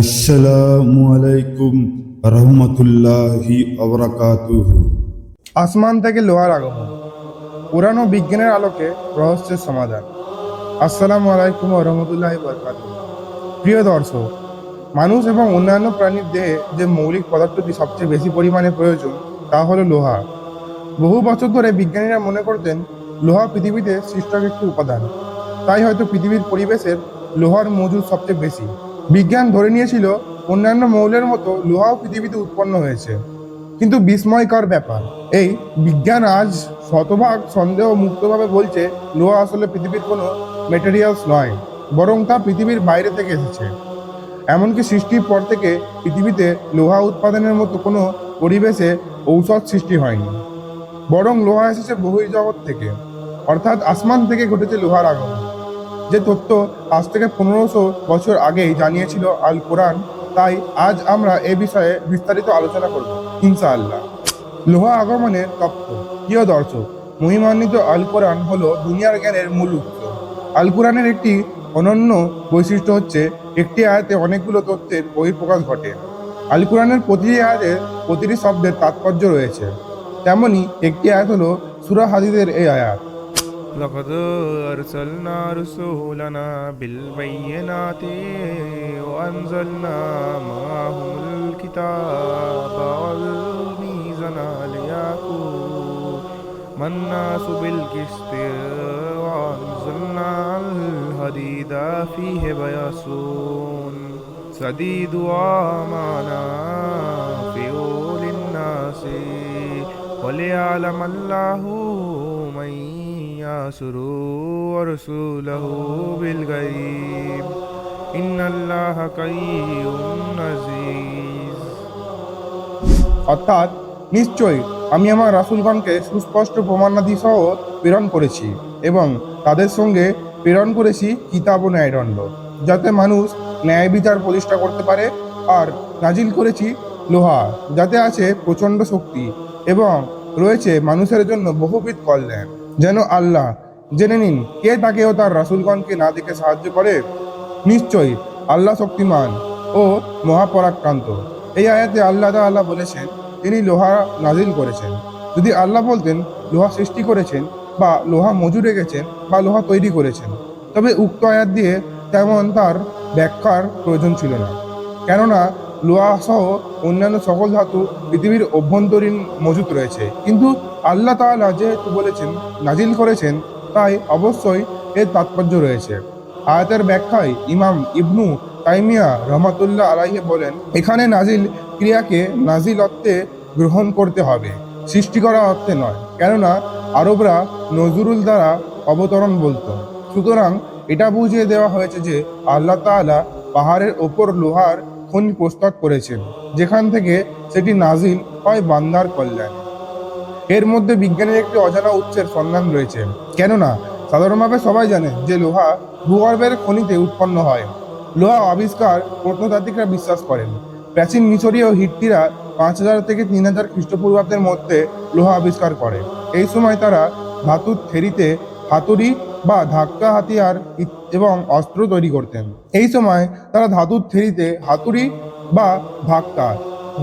আসসালামু আলাইকুম রহমতুল্লাহি ওয়াবারাকাতুহু। আসমান থেকে লোহার আগমন, পুরানো বিজ্ঞানের আলোকে রহস্যের সমাধান। আসসালামু আলাইকুম রহমতুল্লাহি বরকাতুহু। প্রিয় দর্শক, মানুষ এবং অন্যান্য প্রাণীর দেহে যে মৌলিক পদার্থটি সবচেয়ে বেশি পরিমাণে প্রয়োজন তা হলো লোহা। বহু বছর ধরে বিজ্ঞানীরা মনে করতেন লোহা পৃথিবীতে সৃষ্ট একটি উপাদান, তাই হয়তো পৃথিবীর পরিবেশের লোহার মজুদ সবচেয়ে বেশি। বিজ্ঞান ধরে নিয়েছিল অন্যান্য মৌলের মতো লোহাও পৃথিবীতে উৎপন্ন হয়েছে, কিন্তু বিস্ময়কর ব্যাপার, এই বিজ্ঞান আজ শতভাগ সন্দেহ মুক্তভাবে বলছে লোহা আসলে পৃথিবীর কোনো মেটেরিয়ালস নয়, বরং তা পৃথিবীর বাইরে থেকে এসেছে। এমনকি সৃষ্টির পর থেকে পৃথিবীতে লোহা উৎপাদনের মতো কোনো পরিবেশে ঔষধ সৃষ্টি হয়নি, বরং লোহা এসেছে বহির্জগৎ থেকে, অর্থাৎ আসমান থেকে ঘটেছে লোহার আগমন। যে তথ্য আজ থেকে 1500 বছর আগেই জানিয়েছিল আল কোরআন, তাই আজ আমরা এ বিষয়ে বিস্তারিত আলোচনা করব ইনশাআল্লাহ। লোহা আগমনের তত্ত্ব। প্রিয় দর্শক, মহিমান্বিত আল কোরআন হলো দুনিয়ার জ্ঞানের মূল উৎস। আল কোরআনের একটি অনন্য বৈশিষ্ট্য হচ্ছে একটি আয়াতে অনেকগুলো তথ্যের বহিঃপ্রকাশ ঘটে। আল কোরআনের প্রতিটি আয়াতের প্রতিটি শব্দের তাৎপর্য রয়েছে। তেমনি একটি আয়াত হলো সূরা হাদীদের এই আয়াত। لقد أرسلنا رسولنا بالبينات وأنزلنا معهم الكتاب والميزان ليقوم الناس بالقسط وأنزلنا الحديد فيه بأس شديد ومنافع للناس وليعلم الله من ينصر ورسوله بالغيب إن الله قوي عزيز। অর্থাৎ, নিশ্চয়ই আমি আমার রাসূলগণকে সুস্পষ্ট প্রমাণাদি সহ প্রেরণ করেছি এবং তাদের সঙ্গে প্রেরণ করেছি কিতাব ও ন্যায়দণ্ড, যাতে মানুষ ন্যায় বিচার প্রতিষ্ঠা করতে পারে, আর নাজিল করেছি লোহা, যাতে আছে প্রচণ্ড শক্তি এবং রয়েছে মানুষের জন্য বহুবিধ কল্যাণ, যেন আল্লাহ জেনে নিন কে তাকে ও তার রাসূলগণকে না দেখে সাহায্য করে। নিশ্চয়ই আল্লাহ শক্তিমান ও মহাপরাক্রান্ত। এই আয়াতে আল্লাহ তাআলা বলেছেন তিনি লোহা নাজিল করেছেন। যদি আল্লাহ বলতেন লোহা সৃষ্টি করেছেন বা লোহা মজুদ রেখেছেন বা লোহা তৈরি করেছেন, তবে উক্ত আয়াত দিয়ে তেমন তার ব্যাখ্যার প্রয়োজন ছিল না, কেননা লোহা সহ অন্যান্য সকল ধাতু পৃথিবীর অভ্যন্তরীণ মজুদ রয়েছে। কিন্তু আল্লাহ তাআলা যেহেতু বলেছেন নাজিল করেছেন, তাই অবশ্যই এর তাৎপর্য রয়েছে। আয়াতের ব্যাখ্যায় ইমাম ইবনু তাইমিয়া রহমাতুল্লাহ আলাইহি বলেন, এখানে নাজিল ক্রিয়াকে নাজিল অর্থে গ্রহণ করতে হবে, সৃষ্টি করা অর্থে নয়, কেননা আরবরা নজরুল দ্বারা অবতরণ বলতো। সুতরাং এটা বুঝিয়ে দেওয়া হয়েছে যে আল্লাহ তাআলা পাহাড়ের ওপর লোহার খনি প্রস্তুত করেছেন, যেখান থেকে সেটি নাজিল হয় বান্দার কল্যাণ। এর মধ্যে বিজ্ঞানের একটি অজানা উৎসের সন্ধান রয়েছে, কেননা সাধারণভাবে সবাই জানে যে লোহা ভূগর্ভের খনিতে উৎপন্ন হয়। লোহা আবিষ্কার প্রত্নতাত্ত্বিকরা বিশ্বাস করেন প্রাচীন মিশরীয় হিট্টিরা 5000 থেকে 3000 খ্রিস্টপূর্বাব্দের মধ্যে লোহা আবিষ্কার করে। এই সময় তারা ধাতুর থেরিতে হাতুড়ি বা ধাক্কা হাতিয়ার এবং অস্ত্র তৈরি করতেন। এই সময় তারা ধাতুর থেরিতে হাতুড়ি বা ধাক্কা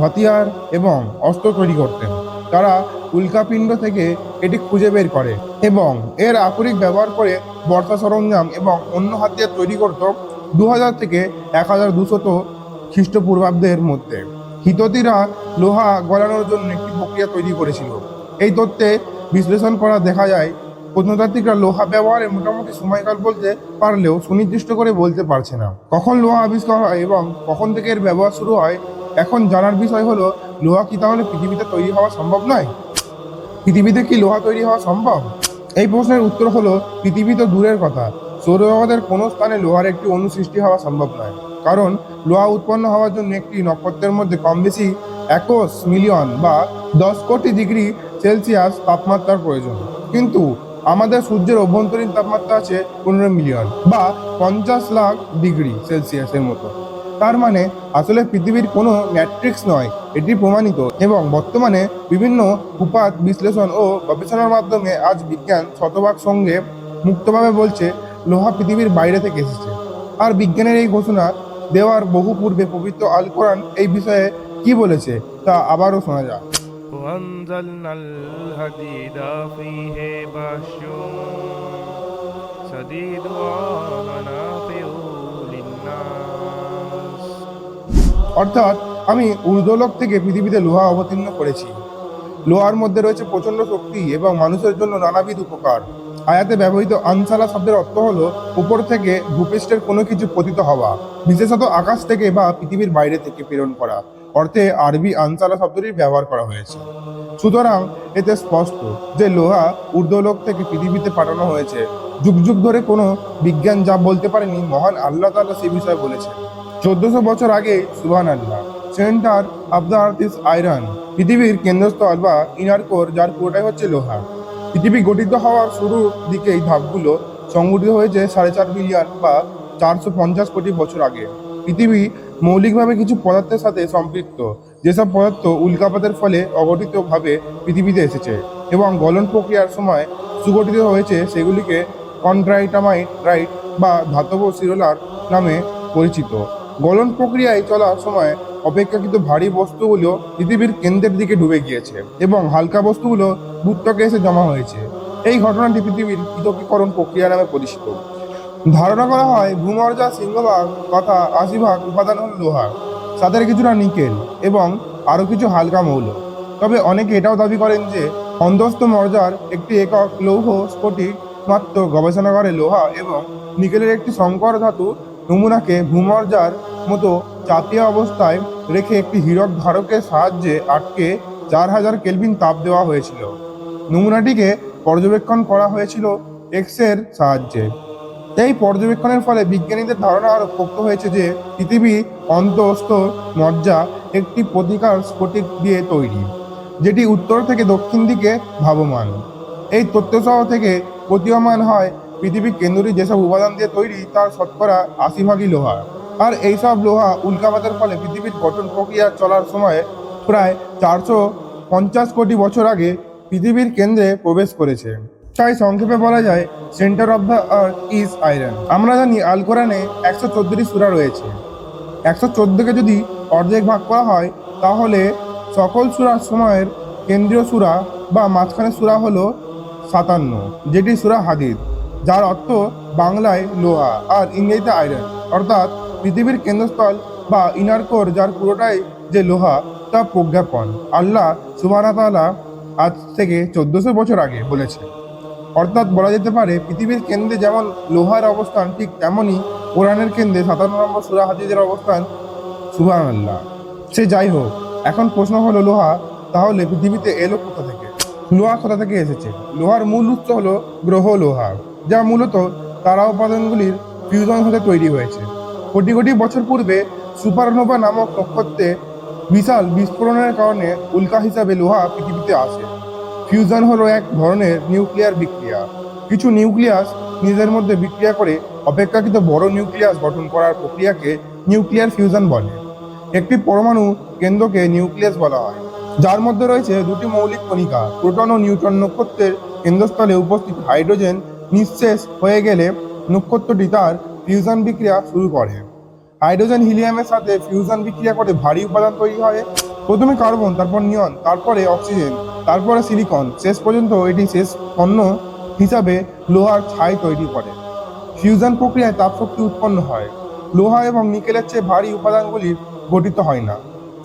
হাতিয়ার এবং অস্ত্র তৈরি করতেন। তারা উল্কাপিণ্ড থেকে এটি খুঁজে বের করে এবং এর আকরিক ব্যবহার করে বর্ষা সরঞ্জাম এবং অন্য হাতিয়ার তৈরি করত 2000 থেকে 1200 খ্রিস্টপূর্বাব্দের মধ্যে। হিততিরা লোহা গলানোর জন্য একটি প্রক্রিয়া তৈরি করেছিল। এই তথ্যে বিশ্লেষণ করা দেখা যায় প্রত্নতাত্ত্বিকরা লোহা ব্যবহারে মোটামুটি সময়কাল বলতে পারলেও সুনির্দিষ্ট করে বলতে পারছে না কখন লোহা আবিষ্কার হয় এবং কখন থেকে এর ব্যবহার শুরু হয়। এখন জানার বিষয় হলো, লোহা কি তাহলে পৃথিবীতে তৈরি হওয়া সম্ভব নয়? পৃথিবীতে কি লোহা তৈরি হওয়া সম্ভব? এই প্রশ্নের উত্তর হলো, পৃথিবী তো দূরের কথা, সৌরজগতেের কোনো স্থানে লোহার একটি অণু সৃষ্টি হওয়া সম্ভব নয়, কারণ লোহা উৎপন্ন হওয়ার জন্য একটি নক্ষত্রের মধ্যে কম বেশি 21 মিলিয়ন বা 10 কোটি ডিগ্রি সেলসিয়াস তাপমাত্রার প্রয়োজন। কিন্তু আমাদের সূর্যের অভ্যন্তরীণ তাপমাত্রা আছে 15 মিলিয়ন বা 50 লাখ ডিগ্রি সেলসিয়াসের মতো। তার মানে আসলে পৃথিবীর কোনো ম্যাট্রিক্স নয়, এটি প্রমাণিত। এবং বর্তমানে বিভিন্ন উপাত্ত বিশ্লেষণ ও গবেষণার মাধ্যমে আজ বিজ্ঞান শতভাগ সঙ্গে মুক্তভাবে বলছে লোহা পৃথিবীর বাইরে থেকে এসেছে। আর বিজ্ঞানের এই ঘোষণা দেওয়ার বহু পূর্বে পবিত্র আল কোরআন এই বিষয়ে কি বলেছে তা আবারও শোনা যাক। وأنزلنا الحديد فيه بأس شديد ومنافع للناس। অর্থাৎ আমি ঊর্ধ্বলোক থেকে পৃথিবীতে লোহা অবতীর্ণ করেছি। লোহার মধ্যে রয়েছে প্রচন্ড শক্তি এবং মানুষের জন্য নানাবিধ উপকার। আয়াতে ব্যবহৃত আনসালা শব্দের অর্থ হলো উপর থেকে ভূপৃষ্ঠের কোনো কিছু পতিত হওয়া, বিশেষত আকাশ থেকে বা পৃথিবীর বাইরে থেকে প্রেরণ করা অর্থে আরবি আনসালা শব্দটি ব্যবহার করা হয়েছে। সুতরাং এতে স্পষ্ট যে লোহা ঊর্ধ্বলোক থেকে পৃথিবীতে পাঠানো হয়েছে। যুগ যুগ ধরে কোনো বিজ্ঞান যা বলতে পারেনি, মহান আল্লাহ তাআলা সে বিষয়ে বলেছেন। 1400 বছর আগে সুবহানাল্লাহ, centre of the earth is iron, পৃথিবীর কেন্দ্রস্থল বা ইনার কোর, যার পুরোটাই হচ্ছে লোহা। পৃথিবী গঠিত হওয়ার শুরুর দিকে এই ধাপগুলো সংগঠিত হয়েছে 4.5 বিলিয়ন বা 450 কোটি বছর আগে। পৃথিবী মৌলিকভাবে কিছু পদার্থের সাথে সম্পৃক্ত, যেসব পদার্থ উল্কাপাতের ফলে অগঠিতভাবে পৃথিবীতে এসেছে এবং গলন প্রক্রিয়ার সময় সুগঠিত হয়েছে। সেগুলিকে কন্ড্রাইটামাইট বা ধাতব শিরোলার নামে পরিচিত। গলন প্রক্রিয়ায় চলার সময় অপেক্ষাকৃত ভারী বস্তুগুলো পৃথিবীর কেন্দ্রের দিকে ডুবে গিয়েছে এবং হালকা বস্তুগুলো ভূত্বকে এসে জমা হয়েছে। এই ঘটনাটি পৃথিবীর পৃথকীকরণ প্রক্রিয়া নামে পরিচিত। ধারণা করা হয় ভূমর্যার সিংহভাগ তথা 80% উপাদান হল লোহা, তাদের কিছুটা নিকেল এবং আরও কিছু হালকা মৌল। তবে অনেকে এটাও দাবি করেন যে অন্ধস্থ মর্যার একটি একক লৌহ স্ফটিক মাত্র গবেষণা করে লোহা এবং নিকেলের একটি সংকর ধাতু নমুনাকে ভূমর্যার মতো চাপিয়া অবস্থায় রেখে একটি হীরক ধারকের সাহায্যে আটকে 4000 কেলভিন তাপ দেওয়া হয়েছিল। নমুনাটিকে পর্যবেক্ষণ করা হয়েছিল এক্সের সাহায্যে। এই পর্যবেক্ষণের ফলে বিজ্ঞানীদের ধারণা আরও পোক্ত হয়েছে যে পৃথিবী অন্তঃস্থ মজ্জা একটি প্রতিকার স্ফটিক দিয়ে তৈরি, যেটি উত্তর থেকে দক্ষিণ দিকে ধাবমান। এই তথ্যসহ থেকে প্রতীয়মান হয় পৃথিবীর কেন্দ্রটি যেসব উপাদান দিয়ে তৈরি তার শতকরা 80% লোহা। আর এইসব লোহা উল্কাপাতের ফলে পৃথিবীর গঠন প্রক্রিয়া চলার সময় প্রায় 450 কোটি বছর আগে পৃথিবীর কেন্দ্রে প্রবেশ করেছে। তাই সংক্ষেপে বলা যায় centre of the earth is iron. আমরা জানি আল কোরআনে 114টি সূরা রয়েছে। 114কে যদি অর্ধেক ভাগ করা হয় তাহলে সকল সূরার সময়ের কেন্দ্রীয় সূরা বা মাঝখানের সূরা হলো 57, যেটি সূরা হাদিদ, যার অর্থ বাংলায় লোহা আর ইংরেজিতে আয়রন, অর্থাৎ পৃথিবীর কেন্দ্রস্থল বা ইনার কোর, যার পুরোটাই যে লোহা তা প্রজ্ঞাপন আল্লাহ সুবহানাহু ওয়া তাআলা আজ থেকে 1400 বছর আগে বলেছে। অর্থাৎ বলা যেতে পারে পৃথিবীর কেন্দ্রে যেমন লোহার অবস্থান, ঠিক তেমনই কোরআনের কেন্দ্রে 57 নম্বর সূরা হাদিদের অবস্থান। সুবহানাল্লাহ। সে যাই হোক, এখন প্রশ্ন হলো লোহা তাহলে পৃথিবীতে এলো কোথা থেকে? লোহা কোথা থেকে এসেছে? লোহার মূল উৎস হলো গ্রহ লোহা, যা মূলত তারা উপাদানগুলির ফিউশন হতে তৈরি হয়েছে। কোটি কোটি বছর পূর্বে সুপারনোভা নামক নক্ষত্রে বিশাল বিস্ফোরণের কারণে উল্কা হিসাবে লোহা পৃথিবীতে আসে। ফিউশন হলো এক ধরনের নিউক্লিয়ার বিক্রিয়া। কিছু নিউক্লিয়াস নিজের মধ্যে বিক্রিয়া করে অপেক্ষাকৃত বড় নিউক্লিয়াস গঠন করার প্রক্রিয়াকে নিউক্লিয়ার ফিউশন বলে। একটি পরমাণু কেন্দ্রকে নিউক্লিয়াস বলা হয়, যার মধ্যে রয়েছে দুটি মৌলিক কণিকা, প্রোটন ও নিউট্রন। নক্ষত্রের কেন্দ্রস্থলে উপস্থিত হাইড্রোজেন নিঃশেষ হয়ে গেলে নক্ষত্রটি তার ফিউশন বিক্রিয়া শুরু করে। হাইড্রোজেন হিলিয়ামের সাথে ফিউশন বিক্রিয়া করে ভারী উপাদান তৈরি হয়। প্রথমে কার্বন, তারপর নিয়ন, তারপরে অক্সিজেন, তারপরে সিলিকন, শেষ পর্যন্ত এটি শেষ পণ্য হিসাবে লোহার ছাই তৈরি করে। ফিউশন প্রক্রিয়ায় তাপশক্তি উৎপন্ন হয়। লোহা এবং নিকেলের চেয়ে ভারী উপাদানগুলি গঠিত হয় না,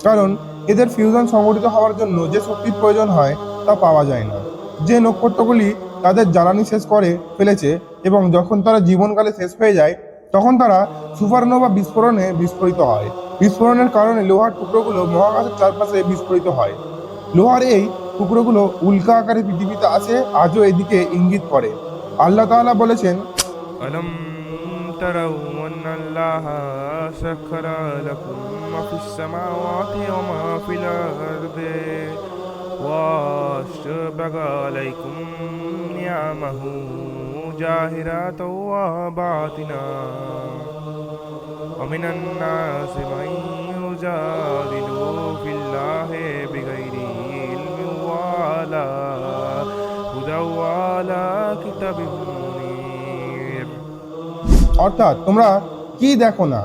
কারণ এদের ফিউশন সংগঠিত হওয়ার জন্য যে শক্তির প্রয়োজন হয় তা পাওয়া যায় না। যে নক্ষত্রগুলি তাদের জ্বালানি শেষ করে ফেলেছে এবং যখন তারা জীবনকালে শেষ হয়ে যায় তখন তারা সুপারনোভা বিস্ফোরণে বিস্ফোরিত হয়। বিস্ফোরণের কারণে লোহার টুকরোগুলো মহাকাশের চারপাশে বিস্ফোরিত হয়। লোহার এই টুকরোগুলো উল্কা আকারে পৃথিবীতে আসে, আজও এদিকে ইঙ্গিত করে। আল্লাহ তাআলা বলেছেন, ألم تروا أن الله سخر لكم ما في السماوات وما في الأرض وأسبغ عليكم نعمه ظاهرة وباطنة ومن الناس من يجادل في الله بغير علم ولا هدى ولا كتاب منير। অর্থাৎ তোমরা কি দেখো না?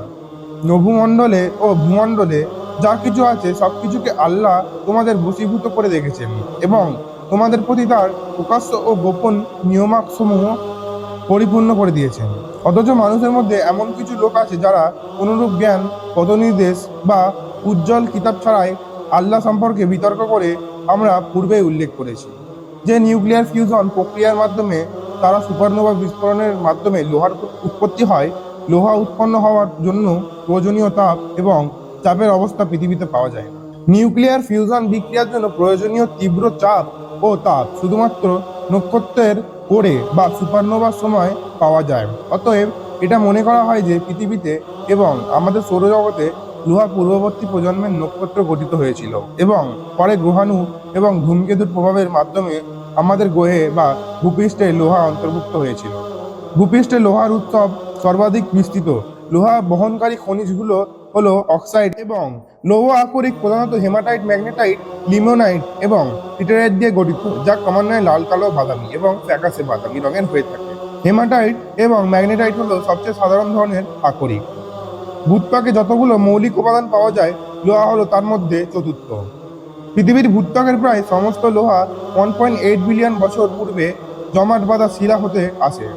নভুমণ্ডলে ও ভূমণ্ডলে যা কিছু আছে সব কিছুকে আল্লাহ তোমাদের বশীভূত করে রেখেছেন এবং তোমাদের প্রতি তার প্রকাশ্য ও গোপন নিয়মাসমূহ পরিপূর্ণ করে দিয়েছেন। অথচ মানুষের মধ্যে এমন কিছু লোক আছে যারা কোনরূপ জ্ঞান, পথনির্দেশ বা উজ্জ্বল কিতাব ছাড়াই আল্লাহ সম্পর্কে বিতর্ক করে আমরা পূর্বেই উল্লেখ করেছি যে নিউক্লিয়ার ফিউশন প্রক্রিয়ার মাধ্যমে তারা সুপারনোভা বিস্ফোরণের মাধ্যমে লোহার উৎপত্তি হয়। লোহা উৎপন্ন হওয়ার জন্য প্রয়োজনীয় তাপ এবং চাপের অবস্থা পৃথিবীতে পাওয়া যায় না। নিউক্লিয়ার ফিউশন বিক্রিয়ার জন্য প্রয়োজনীয় তীব্র চাপ ও তাপ শুধুমাত্র নক্ষত্রের কোরে বা সুপারনোভার সময় পাওয়া যায়। অতএব এটা মনে করা হয় যে পৃথিবীতে এবং আমাদের সৌরজগতে লোহা পূর্ববর্তী প্রজন্মের নক্ষত্র গঠিত হয়েছিল এবং পরে গ্রহাণু এবং ধূমকেতুর প্রভাবের মাধ্যমে আমাদের গ্রহে বা ভূপৃষ্ঠে লোহা অন্তর্ভুক্ত হয়েছিল। ভূপৃষ্ঠে লোহার উৎসব সর্বাধিক বিস্তৃত। লোহা বহনকারী খনিজগুলো হলো অক্সাইড এবং লৌহ আকরিক, প্রধানত হেমাটাইট, ম্যাগনেটাইট, লিমোনাইট এবং টিটারাইট দিয়ে গঠিত, যা ক্রমান্বয়ে লাল, কালো, বাদামি এবং ফ্যাকাশে বাদামি রঙের হয়ে থাকে। হেমাটাইট এবং ম্যাগনেটাইট হলো সবচেয়ে সাধারণ ধরনের আকরিক। ভূত্বকে যতগুলো মৌলিক উপাদান পাওয়া যায়, লোহা হলো তার মধ্যে চতুর্থ। পৃথিবীর ভূত্বকের প্রায় সমস্ত লোহা 1.8 বিলিয়ন বছর পূর্বে জমাট বাঁধা শিলা হতে আসে।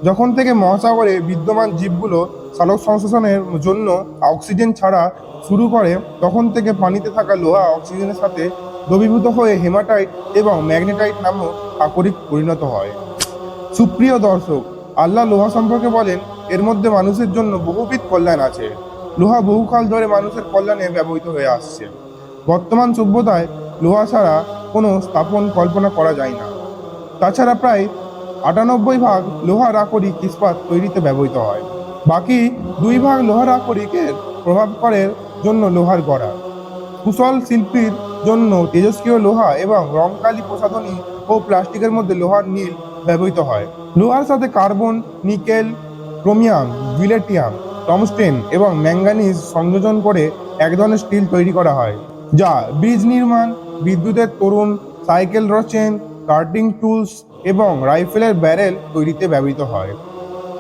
যখন থেকে মহাসাগরে বিদ্যমান জীবগুলো সালোক সংশ্লেষণের জন্য অক্সিজেন ছাড়া শুরু করে, তখন থেকে পানিতে থাকা লোহা অক্সিজেনের সাথে দ্রবীভূত হয়ে হেমাটাইট এবং ম্যাগনেটাইট নামক আকরিক পরিণত হয়। সুপ্রিয় দর্শক, আল্লাহ লোহা সম্পর্কে বলেন, এর মধ্যে মানুষের জন্য বহুবিধ কল্যাণ আছে। লোহা বহুকাল ধরে মানুষের কল্যাণে ব্যবহৃত হয়ে আসছে। বর্তমান সভ্যতায় লোহা ছাড়া কোনো স্থাপন কল্পনা করা যায় না। তাছাড়া প্রায় 98% লোহার আকরিক ইস্পাত তৈরিতে ব্যবহৃত হয়। বাকি 2% লোহার আকরিকের প্রভাবকরের জন্য লোহার গড়া। কুশল শিল্পীর জন্য তেজস্ক্রিয় লোহা এবং রংকালি প্রসাধনী ও প্লাস্টিকের মধ্যে লোহার নীল ব্যবহৃত হয়। লোহার সাথে কার্বন, নিকেল, ক্রোমিয়াম, বিলেটিয়াম, টংস্টেন এবং ম্যাঙ্গানিজ সংযোজন করে এক ধরনের স্টিল তৈরি করা হয়, যা ব্রিজ নির্মাণ, বিদ্যুতের তরুণ, সাইকেল রচেন, কার্টিং টুলস এবং রাইফেলের ব্যারেল তৈরিতে ব্যবহৃত হয়।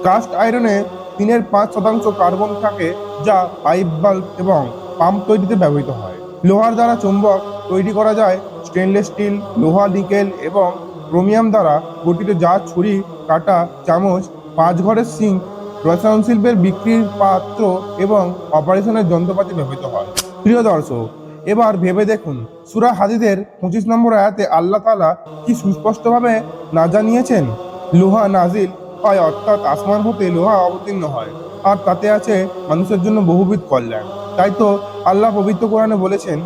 কাস্ট আয়রনে 3.5% কার্বন থাকে, যা পাইপ, বাল্ব এবং পাম্প তৈরিতে ব্যবহৃত হয়। লোহার দ্বারা চুম্বক তৈরি করা যায়। স্টেনলেস স্টিল, লোহা, নিকেল এবং ক্রোমিয়াম দ্বারা গঠিত, যা ছুরি, কাঁটা, চামচ, 5 ঘরের সিঙ্ক, রসায়ন শিল্পের বিক্রির পাত্র এবং অপারেশনের যন্ত্রপাতি ব্যবহৃত হয়। প্রিয় দর্শক, এবার ভেবে দেখুন, সূরা হাদীদের 25 নম্বর আয়াতে আল্লাহ তাআলা কি সুস্পষ্টভাবে না জানিয়েছেন। লোহা নাজিল হয়, অর্থাৎ আসমান হতে লোহা অবতীর্ণ হয়, আর তাতে আছে মানুষের জন্য বহুবিধ কল্যাণ। তাই তো আল্লাহ পবিত্র কোরআনে বলেছেন,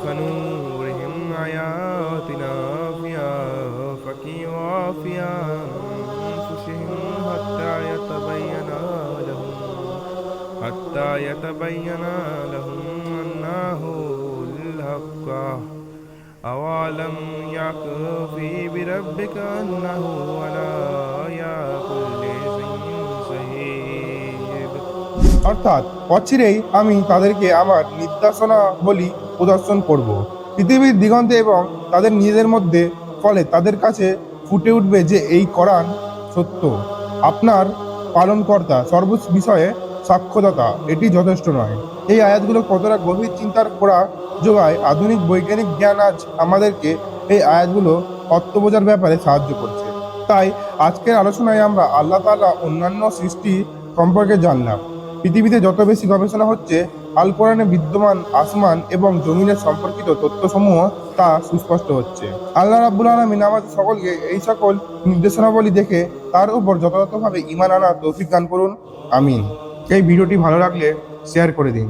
فنورهم آياتنا في آفاق وفي أنفسهم حتى يتبين لهم أنه الحق أولم يكفي بربك أنه على كل شيء شهيد। অর্থাৎ অচিরেই আমি তাদেরকে আমার নির্দেশনা বলি প্রদর্শন করব পৃথিবীর দিগন্তে এবং তাদের নিজেদের মধ্যে, ফলে তাদের কাছে ফুটে উঠবে যে এই কোরআন সত্য। আপনার পালনকর্তা সর্ব বিষয়ে সাক্ষ্যদাতা, এটি যথেষ্ট নয়। এই আয়াতগুলো কতটা গভীর চিন্তার খোড়া যোগায়। আধুনিক বৈজ্ঞানিক জ্ঞান আজ আমাদেরকে এই আয়াতগুলো অর্থ বোঝার ব্যাপারে সাহায্য করছে। তাই আজকের আলোচনায় আমরা আল্লাহ তাআলা অন্যান্য সৃষ্টি সম্পর্কে জানলাম। পৃথিবীতে যত বেশি গবেষণা হচ্ছে, আল কোরআনে বিদ্যমান আসমান এবং জমিনের সম্পর্কিত তথ্যসমূহ তা সুস্পষ্ট হচ্ছে। আল্লাহ রাব্বুল আলামিন আমাদের সকলকে এই সকল নির্দেশনাবলী দেখে তার উপর যথাযথভাবে ঈমান আনার তৌফিক দান করুন। আমিন। এই ভিডিওটি ভালো লাগলে শেয়ার করে দিন।